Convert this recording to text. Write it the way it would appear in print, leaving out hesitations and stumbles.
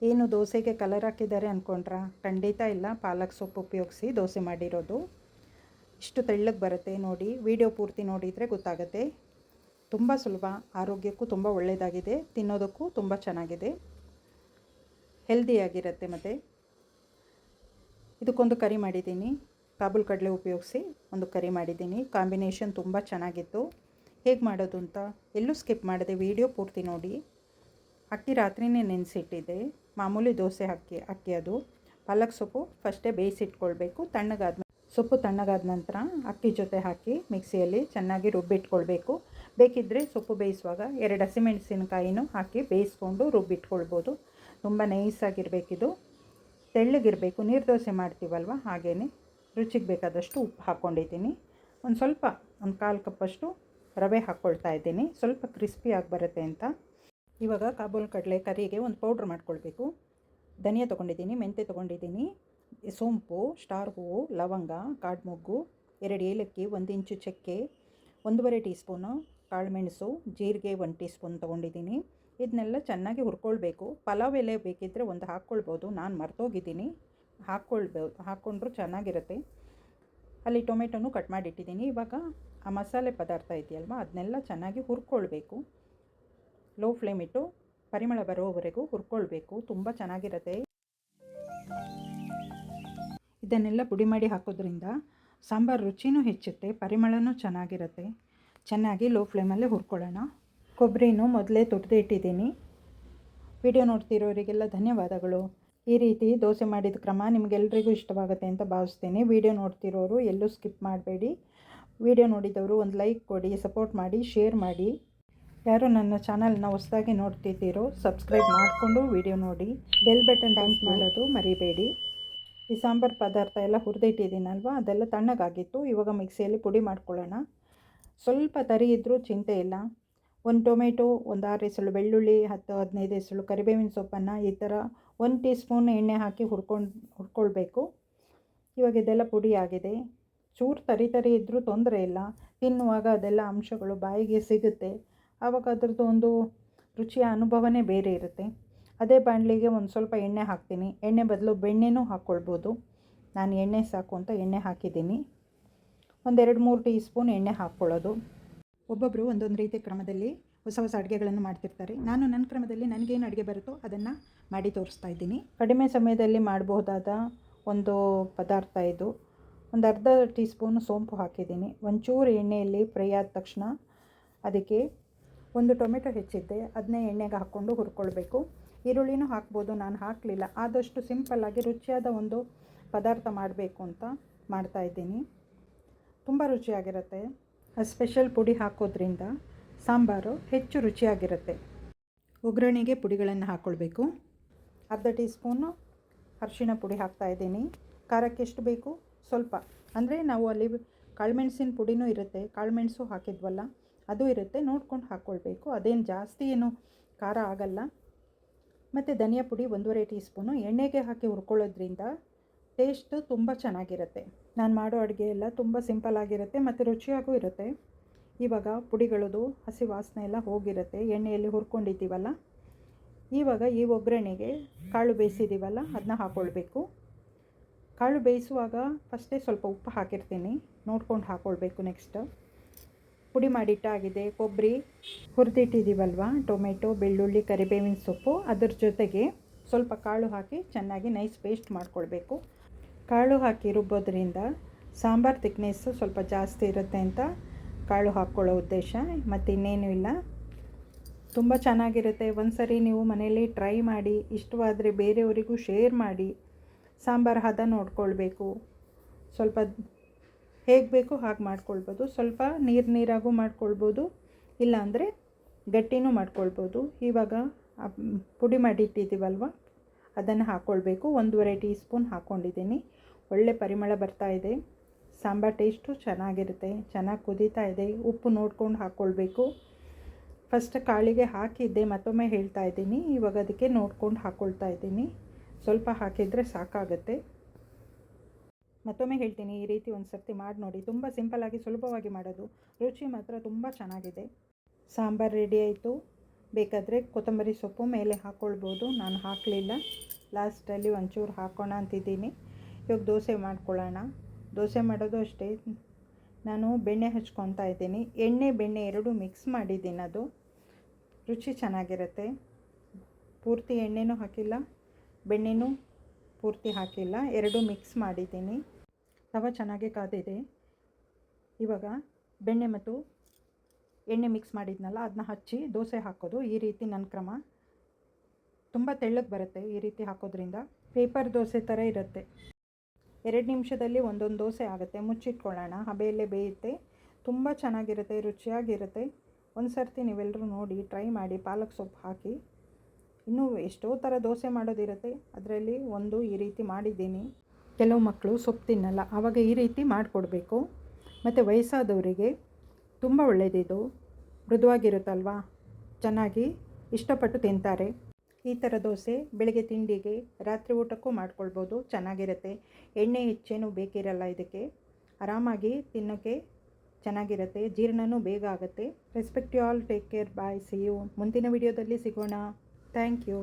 ಏನು ದೋಸೆಗೆ ಕಲರ್ ಹಾಕಿದ್ದಾರೆ ಅಂದ್ಕೊಂಡ್ರಾ? ಖಂಡಿತ ಇಲ್ಲ. ಪಾಲಕ್ ಸೊಪ್ಪು ಉಪಯೋಗಿಸಿ ದೋಸೆ ಮಾಡಿರೋದು. ಇಷ್ಟು ತೆಳ್ಳಗೆ ಬರುತ್ತೆ ನೋಡಿ. ವಿಡಿಯೋ ಪೂರ್ತಿ ನೋಡಿದರೆ ಗೊತ್ತಾಗುತ್ತೆ. ತುಂಬ ಸುಲಭ, ಆರೋಗ್ಯಕ್ಕೂ ತುಂಬ ಒಳ್ಳೆಯದಾಗಿದೆ, ತಿನ್ನೋದಕ್ಕೂ ತುಂಬ ಚೆನ್ನಾಗಿದೆ, ಹೆಲ್ದಿಯಾಗಿರುತ್ತೆ. ಮತ್ತು ಇದಕ್ಕೊಂದು ಕರಿ ಮಾಡಿದ್ದೀನಿ. ಕಾಬೂಲ್ ಕಡಲೆ ಉಪಯೋಗಿಸಿ ಒಂದು ಕರಿ ಮಾಡಿದ್ದೀನಿ. ಕಾಂಬಿನೇಷನ್ ತುಂಬ ಚೆನ್ನಾಗಿತ್ತು. ಹೇಗೆ ಮಾಡೋದು ಅಂತ ಎಲ್ಲೂ ಸ್ಕಿಪ್ ಮಾಡಿದೆ, ವಿಡಿಯೋ ಪೂರ್ತಿ ನೋಡಿ. ಅಕ್ಕಿ ರಾತ್ರಿನೇ ನೆನೆಸಿಟ್ಟಿದ್ದೆ. ಮಾಮೂಲಿ ದೋಸೆ ಅಕ್ಕಿ ಅದು. ಪಾಲಕ್ ಸೊಪ್ಪು ಫಸ್ಟೇ ಬೇಯಿಸಿಟ್ಕೊಳ್ಬೇಕು. ಸೊಪ್ಪು ತಣ್ಣಗಾದ ನಂತರ ಅಕ್ಕಿ ಜೊತೆ ಹಾಕಿ ಮಿಕ್ಸಿಯಲ್ಲಿ ಚೆನ್ನಾಗಿ ರುಬ್ಬಿಟ್ಕೊಳ್ಬೇಕು. ಬೇಕಿದ್ದರೆ ಸೊಪ್ಪು ಬೇಯಿಸುವಾಗ 2 ಹಸಿಮೆಣಸಿನಕಾಯಿನೂ ಹಾಕಿ ಬೇಯಿಸ್ಕೊಂಡು ರುಬ್ಬಿಟ್ಕೊಳ್ಬೋದು. ತುಂಬ ನೈಸಾಗಿರಬೇಕಿದು, ತೆಳ್ಳಗಿರಬೇಕು. ನೀರು ದೋಸೆ ಮಾಡ್ತೀವಲ್ವ ಹಾಗೇ. ರುಚಿಗೆ ಬೇಕಾದಷ್ಟು ಉಪ್ಪು ಹಾಕ್ಕೊಂಡಿದ್ದೀನಿ. ಒಂದು 1/4 ಕಪ್ಪಷ್ಟು ರವೆ ಹಾಕ್ಕೊಳ್ತಾ ಇದ್ದೀನಿ, ಸ್ವಲ್ಪ ಕ್ರಿಸ್ಪಿಯಾಗಿ ಬರುತ್ತೆ ಅಂತ. ಇವಾಗ ಕಾಬೂಲ್ ಕಡಲೆ ಕರಿಗೆ ಒಂದು ಪೌಡ್ರ್ ಮಾಡ್ಕೊಳ್ಬೇಕು. ಧನಿಯಾ ತೊಗೊಂಡಿದ್ದೀನಿ, ಮೆಂತ್ಯ ತೊಗೊಂಡಿದ್ದೀನಿ, ಸೋಂಪು, ಸ್ಟಾರ್ ಹೂವು, ಲವಂಗ, ಕಾಡುಮೊಗ್ಗು, 2 ಏಲಕ್ಕಿ, 1 ಇಂಚು ಚಕ್ಕೆ, 1.5 ಟೀ ಸ್ಪೂನು ಕಾಳುಮೆಣಸು, ಜೀರಿಗೆ 1 ಟೀ ಸ್ಪೂನ್ ತೊಗೊಂಡಿದ್ದೀನಿ. ಇದನ್ನೆಲ್ಲ ಹುರ್ಕೊಳ್ಬೇಕು. ಪಲಾವ್ ಎಲೆ ಬೇಕಿದ್ದರೆ ಒಂದು ಹಾಕ್ಕೊಳ್ಬೋದು, ನಾನು ಮರ್ತೋಗಿದ್ದೀನಿ. ಹಾಕ್ಕೊಂಡ್ರೂ ಚೆನ್ನಾಗಿರುತ್ತೆ. ಅಲ್ಲಿ ಟೊಮೆಟೊನೂ ಕಟ್ ಮಾಡಿಟ್ಟಿದ್ದೀನಿ. ಇವಾಗ ಆ ಮಸಾಲೆ ಪದಾರ್ಥ ಇದೆಯಲ್ವ ಅದನ್ನೆಲ್ಲ ಚೆನ್ನಾಗಿ ಹುರ್ಕೊಳ್ಬೇಕು. ಲೋ ಫ್ಲೇಮ್ ಇಟ್ಟು ಪರಿಮಳ ಬರೋವರೆಗೂ ಹುರ್ಕೊಳ್ಬೇಕು. ತುಂಬ ಚೆನ್ನಾಗಿರುತ್ತೆ. ಇದನ್ನೆಲ್ಲ ಪುಡಿ ಮಾಡಿ ಹಾಕೋದ್ರಿಂದ ಸಾಂಬಾರು ರುಚಿನೂ ಹೆಚ್ಚುತ್ತೆ, ಪರಿಮಳನೂ ಚೆನ್ನಾಗಿರುತ್ತೆ. ಚೆನ್ನಾಗಿ ಲೋ ಫ್ಲೇಮಲ್ಲೇ ಹುರ್ಕೊಳ್ಳೋಣ. ಕೊಬ್ಬರಿನೂ ಮೊದಲೇ ತುರಿದು ಇಟ್ಟಿದ್ದೀನಿ. ವಿಡಿಯೋ ನೋಡ್ತಿರೋರಿಗೆಲ್ಲ ಧನ್ಯವಾದಗಳು. ಈ ರೀತಿ ದೋಸೆ ಮಾಡಿದ ಕ್ರಮ ನಿಮಗೆಲ್ರಿಗೂ ಇಷ್ಟವಾಗುತ್ತೆ ಅಂತ ಭಾವಿಸ್ತೀನಿ. ವಿಡಿಯೋ ನೋಡ್ತಿರೋರು ಎಲ್ಲೂ ಸ್ಕಿಪ್ ಮಾಡಬೇಡಿ. ವಿಡಿಯೋ ನೋಡಿದವರು ಒಂದು ಲೈಕ್ ಕೊಡಿ, ಸಪೋರ್ಟ್ ಮಾಡಿ, ಶೇರ್ ಮಾಡಿ. ಯಾರು ನನ್ನ ಚಾನಲ್ನ ಹೊಸದಾಗಿ ನೋಡ್ತಿದ್ದೀರೋ ಸಬ್ಸ್ಕ್ರೈಬ್ ಮಾಡಿಕೊಂಡು ವಿಡಿಯೋ ನೋಡಿ. ಬೆಲ್ ಬಟನ್ ಪ್ರೆಸ್ ಮಾಡೋದು ಮರಿಬೇಡಿ. ಈ ಸಾಂಬಾರು ಪದಾರ್ಥ ಎಲ್ಲ ಹುರಿದಿಟ್ಟಿದ್ದೀನಲ್ವ ಅದೆಲ್ಲ ತಣ್ಣಗಾಗಿತ್ತು. ಇವಾಗ ಮಿಕ್ಸಿಯಲ್ಲಿ ಪುಡಿ ಮಾಡ್ಕೊಳ್ಳೋಣ. ಸ್ವಲ್ಪ ತರಿ ಇದ್ದರೂ ಚಿಂತೆ ಇಲ್ಲ. 1 ಟೊಮೆಟೊ, ಒಂದು 6 ಎಸಳು ಬೆಳ್ಳುಳ್ಳಿ, 10-15 ಎಸಳು ಕರಿಬೇವಿನ ಸೊಪ್ಪನ್ನು ಈ ಥರ 1 ಟೀ ಸ್ಪೂನ್ ಎಣ್ಣೆ ಹಾಕಿ ಹುರ್ಕೊಳ್ಬೇಕು. ಇವಾಗ ಇದೆಲ್ಲ ಪುಡಿ ಆಗಿದೆ. ಚೂರು ತರಿ ಇದ್ದರೂ ತೊಂದರೆ ಇಲ್ಲ. ತಿನ್ನುವಾಗ ಅದೆಲ್ಲ ಅಂಶಗಳು ಬಾಯಿಗೆ ಸಿಗುತ್ತೆ. ಆವಾಗ ಅದರದ್ದು ಒಂದು ರುಚಿಯ ಅನುಭವನೇ ಬೇರೆ ಇರುತ್ತೆ. ಅದೇ ಬಾಣಲಿಗೆ ಒಂದು ಸ್ವಲ್ಪ ಎಣ್ಣೆ ಹಾಕ್ತೀನಿ. ಎಣ್ಣೆ ಬದಲು ಬೆಣ್ಣೆನೂ ಹಾಕ್ಕೊಳ್ಬೋದು. ನಾನು ಎಣ್ಣೆ ಸಾಕು ಅಂತ ಎಣ್ಣೆ ಹಾಕಿದ್ದೀನಿ. ಒಂದು 2-3 ಟೀ ಸ್ಪೂನ್ ಎಣ್ಣೆ ಹಾಕ್ಕೊಳ್ಳೋದು. ಒಬ್ಬೊಬ್ಬರು ಒಂದೊಂದು ರೀತಿ ಕ್ರಮದಲ್ಲಿ ಹೊಸ ಅಡುಗೆಗಳನ್ನು ಮಾಡ್ತಿರ್ತಾರೆ. ನಾನು ನನ್ನ ಕ್ರಮದಲ್ಲಿ ನನಗೇನು ಅಡುಗೆ ಬರುತ್ತೋ ಅದನ್ನು ಮಾಡಿ ತೋರಿಸ್ತಾ ಇದ್ದೀನಿ. ಕಡಿಮೆ ಸಮಯದಲ್ಲಿ ಮಾಡಬಹುದಾದ ಒಂದು ಪದಾರ್ಥ ಇದು. ಒಂದು ಅರ್ಧ ಟೀ ಸ್ಪೂನು ಸೋಂಪು ಹಾಕಿದ್ದೀನಿ. ಒಂಚೂರು ಎಣ್ಣೆಯಲ್ಲಿ ಫ್ರೈ ಆದ ತಕ್ಷಣ ಅದಕ್ಕೆ 1 ಟೊಮೆಟೊ ಹೆಚ್ಚಿದ್ದೆ, ಅದನ್ನೇ ಎಣ್ಣೆಗೆ ಹಾಕ್ಕೊಂಡು ಹುರ್ಕೊಳ್ಬೇಕು. ಈರುಳ್ಳಿನೂ ಹಾಕ್ಬೋದು, ನಾನು ಹಾಕಲಿಲ್ಲ. ಆದಷ್ಟು ಸಿಂಪಲ್ಲಾಗಿ ರುಚಿಯಾದ ಒಂದು ಪದಾರ್ಥ ಮಾಡಬೇಕು ಅಂತ ಮಾಡ್ತಾಯಿದ್ದೀನಿ. ತುಂಬ ರುಚಿಯಾಗಿರುತ್ತೆ. ಸ್ಪೆಷಲ್ ಪುಡಿ ಹಾಕೋದ್ರಿಂದ ಸಾಂಬಾರು ಹೆಚ್ಚು ರುಚಿಯಾಗಿರುತ್ತೆ. ಒಗ್ಗರಣೆಗೆ ಪುಡಿಗಳನ್ನು ಹಾಕ್ಕೊಳ್ಬೇಕು. ಅರ್ಧ ಟೀ ಸ್ಪೂನು ಅರಿಶಿಣ ಪುಡಿ ಹಾಕ್ತಾಯಿದ್ದೀನಿ. ಖಾರಕ್ಕೆ ಎಷ್ಟು ಬೇಕು ಸ್ವಲ್ಪ, ಅಂದರೆ ನಾವು ಅಲ್ಲಿ ಕಾಳುಮೆಣಸಿನ ಪುಡಿನೂ ಇರುತ್ತೆ, ಕಾಳುಮೆಣಸು ಹಾಕಿದ್ವಲ್ಲ ಅದು ಇರುತ್ತೆ, ನೋಡ್ಕೊಂಡು ಹಾಕ್ಕೊಳ್ಬೇಕು. ಅದೇನು ಜಾಸ್ತಿ ಏನು ಖಾರ ಆಗಲ್ಲ. ಮತ್ತು ಧನಿಯಾ ಪುಡಿ 1.5 ಟೀ ಸ್ಪೂನು. ಎಣ್ಣೆಗೆ ಹಾಕಿ ಹುರ್ಕೊಳ್ಳೋದ್ರಿಂದ ಟೇಸ್ಟು ತುಂಬ ಚೆನ್ನಾಗಿರುತ್ತೆ. ನಾನು ಮಾಡೋ ಅಡುಗೆ ಎಲ್ಲ ತುಂಬ ಸಿಂಪಲ್ಲಾಗಿರುತ್ತೆ ಮತ್ತು ರುಚಿಯಾಗೂ ಇರುತ್ತೆ. ಇವಾಗ ಪುಡಿಗಳದು ಹಸಿ ವಾಸನೆ ಎಲ್ಲ ಹೋಗಿರುತ್ತೆ, ಎಣ್ಣೆಯಲ್ಲಿ ಹುರ್ಕೊಂಡಿದ್ದೀವಲ್ಲ. ಇವಾಗ ಈ ಒಗ್ಗರಣೆಗೆ ಕಾಳು ಬೇಯಿಸಿದ್ದೀವಲ್ಲ ಅದನ್ನ ಹಾಕ್ಕೊಳ್ಬೇಕು. ಕಾಳು ಬೇಯಿಸುವಾಗ ಫಸ್ಟೇ ಸ್ವಲ್ಪ ಉಪ್ಪು ಹಾಕಿರ್ತೀನಿ, ನೋಡ್ಕೊಂಡು ಹಾಕ್ಕೊಳ್ಬೇಕು. ನೆಕ್ಸ್ಟ್ ಪುಡಿ ಮಾಡಿಟ್ಟಾಗಿದೆ. ಕೊಬ್ಬರಿ ಹುರಿದಿಟ್ಟಿದ್ದೀವಲ್ವ, ಟೊಮೆಟೊ, ಬೆಳ್ಳುಳ್ಳಿ, ಕರಿಬೇವಿನ ಸೊಪ್ಪು, ಅದ್ರ ಜೊತೆಗೆ ಸ್ವಲ್ಪ ಕಾಳು ಹಾಕಿ ಚೆನ್ನಾಗಿ ನೈಸ್ ಪೇಸ್ಟ್ ಮಾಡ್ಕೊಳ್ಬೇಕು. ಕಾಳು ಹಾಕಿ ರುಬ್ಬೋದ್ರಿಂದ ಸಾಂಬಾರು ಥಿಕ್ನೆಸ್ಸು ಸ್ವಲ್ಪ ಜಾಸ್ತಿ ಇರುತ್ತೆ ಅಂತ ಕಾಳು ಹಾಕ್ಕೊಳ್ಳೋ ಉದ್ದೇಶ, ಮತ್ತು ಇನ್ನೇನು ಇಲ್ಲ. ತುಂಬ ಚೆನ್ನಾಗಿರುತ್ತೆ. ಒಂದು ಸರಿ ನೀವು ಮನೆಯಲ್ಲಿ ಟ್ರೈ ಮಾಡಿ, ಇಷ್ಟವಾದರೆ ಬೇರೆಯವರಿಗೂ ಶೇರ್ ಮಾಡಿ. ಸಾಂಬಾರು ಹದ ನೋಡ್ಕೊಳ್ಬೇಕು. ಸ್ವಲ್ಪ ಹೇಗೆ ಬೇಕು ಹಾಗೆ ಮಾಡ್ಕೊಳ್ಬೋದು. ಸ್ವಲ್ಪ ನೀರಾಗೂ ಮಾಡ್ಕೊಳ್ಬೋದು, ಇಲ್ಲಾಂದರೆ ಗಟ್ಟಿನೂ ಮಾಡ್ಕೊಳ್ಬೋದು. ಇವಾಗ ಪುಡಿ ಮಾಡಿಟ್ಟಿದ್ದೀವಲ್ವ ಅದನ್ನು ಹಾಕ್ಕೊಳ್ಬೇಕು. 1.5 ಟೀ ಸ್ಪೂನ್ ಹಾಕ್ಕೊಂಡಿದ್ದೀನಿ. ಒಳ್ಳೆ ಪರಿಮಳ ಬರ್ತಾ ಇದೆ. ಸಾಂಬಾರು ಟೇಸ್ಟು ಚೆನ್ನಾಗಿರುತ್ತೆ. ಚೆನ್ನಾಗಿ ಕುದೀತಾ ಇದೆ. ಉಪ್ಪು ನೋಡ್ಕೊಂಡು ಹಾಕ್ಕೊಳ್ಬೇಕು. ಫಸ್ಟ್ ಕಾಳಿಗೆ ಹಾಕಿದ್ದೆ, ಮತ್ತೊಮ್ಮೆ ಹೇಳ್ತಾ ಇದ್ದೀನಿ. ಇವಾಗ ಅದಕ್ಕೆ ನೋಡ್ಕೊಂಡು ಹಾಕ್ಕೊಳ್ತಾ ಇದ್ದೀನಿ. ಸ್ವಲ್ಪ ಹಾಕಿದರೆ ಸಾಕಾಗುತ್ತೆ. ಮತ್ತೊಮ್ಮೆ ಹೇಳ್ತೀನಿ, ಈ ರೀತಿ ಒಂದು ಸರ್ತಿ ಮಾಡಿ ನೋಡಿ. ತುಂಬ ಸಿಂಪಲ್ಲಾಗಿ ಸುಲಭವಾಗಿ ಮಾಡೋದು, ರುಚಿ ಮಾತ್ರ ತುಂಬ ಚೆನ್ನಾಗಿದೆ. ಸಾಂಬಾರು ರೆಡಿ ಆಯಿತು. ಬೇಕಾದರೆ ಕೊತ್ತಂಬರಿ ಸೊಪ್ಪು ಮೇಲೆ ಹಾಕ್ಕೊಳ್ಬೋದು. ನಾನು ಹಾಕಲಿಲ್ಲ, ಲಾಸ್ಟಲ್ಲಿ ಒಂಚೂರು ಹಾಕೋಣ ಅಂತಿದ್ದೀನಿ. ಇವಾಗ ದೋಸೆ ಮಾಡ್ಕೊಳ್ಳೋಣ. ದೋಸೆ ಮಾಡೋದು ಅಷ್ಟೇ, ನಾನು ಬೆಣ್ಣೆ ಹಚ್ಕೊತಾ ಇದ್ದೀನಿ. ಎಣ್ಣೆ ಬೆಣ್ಣೆ ಎರಡೂ ಮಿಕ್ಸ್ ಮಾಡಿದ್ದೀನಿ. ಅದು ರುಚಿ ಚೆನ್ನಾಗಿರುತ್ತೆ. ಪೂರ್ತಿ ಎಣ್ಣೆನೂ ಹಾಕಿಲ್ಲ, ಬೆಣ್ಣೆನೂ ಪೂರ್ತಿ ಹಾಕಿಲ್ಲ, ಎರಡೂ ಮಿಕ್ಸ್ ಮಾಡಿದ್ದೀನಿ. ತವ ಚೆನ್ನಾಗಿ ಕಾದಿದೆ. ಇವಾಗ ಬೆಣ್ಣೆ ಮತ್ತು ಎಣ್ಣೆ ಮಿಕ್ಸ್ ಮಾಡಿದ್ನಲ್ಲ ಅದನ್ನ ಹಚ್ಚಿ ದೋಸೆ ಹಾಕೋದು. ಈ ರೀತಿ ನನ್ನ ಕ್ರಮ. ತುಂಬ ತೆಳ್ಳಗೆ ಬರುತ್ತೆ ಈ ರೀತಿ ಹಾಕೋದ್ರಿಂದ. ಪೇಪರ್ ದೋಸೆ ಥರ ಇರುತ್ತೆ. 2 ನಿಮಿಷದಲ್ಲಿ ಒಂದೊಂದು ದೋಸೆ ಆಗುತ್ತೆ. ಮುಚ್ಚಿಟ್ಕೊಳ್ಳೋಣ, ಹಬೆಯಲ್ಲೇ ಬೇಯುತ್ತೆ. ತುಂಬ ಚೆನ್ನಾಗಿರುತ್ತೆ, ರುಚಿಯಾಗಿರುತ್ತೆ. ಒಂದು ಸರ್ತಿ ನೀವೆಲ್ಲರೂ ನೋಡಿ ಟ್ರೈ ಮಾಡಿ. ಪಾಲಕ್ ಸೊಪ್ಪು ಹಾಕಿ. ಇನ್ನೂ ಎಷ್ಟೋ ಥರ ದೋಸೆ ಮಾಡೋದಿರುತ್ತೆ, ಅದರಲ್ಲಿ ಒಂದು ಈ ರೀತಿ ಮಾಡಿದ್ದೀನಿ. ಕೆಲವು ಮಕ್ಕಳು ಸೊಪ್ಪು ತಿನ್ನಲ್ಲ, ಆವಾಗ ಈ ರೀತಿ ಮಾಡಿಕೊಡ್ಬೇಕು. ಮತ್ತು ವಯಸ್ಸಾದವರಿಗೆ ತುಂಬ ಒಳ್ಳೆಯದಿದು. ಮೃದುವಾಗಿರುತ್ತಲ್ವಾ, ಚೆನ್ನಾಗಿ ಇಷ್ಟಪಟ್ಟು ತಿಂತಾರೆ. ಈ ಥರ ದೋಸೆ ಬೆಳಗ್ಗೆ ತಿಂಡಿಗೆ, ರಾತ್ರಿ ಊಟಕ್ಕೂ ಮಾಡ್ಕೊಳ್ಬೋದು, ಚೆನ್ನಾಗಿರುತ್ತೆ. ಎಣ್ಣೆ ಹೆಚ್ಚೇನು ಬೇಕಿರಲ್ಲ ಇದಕ್ಕೆ. ಆರಾಮಾಗಿ ತಿನ್ನೋಕ್ಕೆ ಚೆನ್ನಾಗಿರುತ್ತೆ, ಜೀರ್ಣನೂ ಬೇಗ ಆಗುತ್ತೆ. Respect you all, take care, bye, see you. ಮುಂದಿನ ವಿಡಿಯೋದಲ್ಲಿ ಸಿಗೋಣ. Thank you.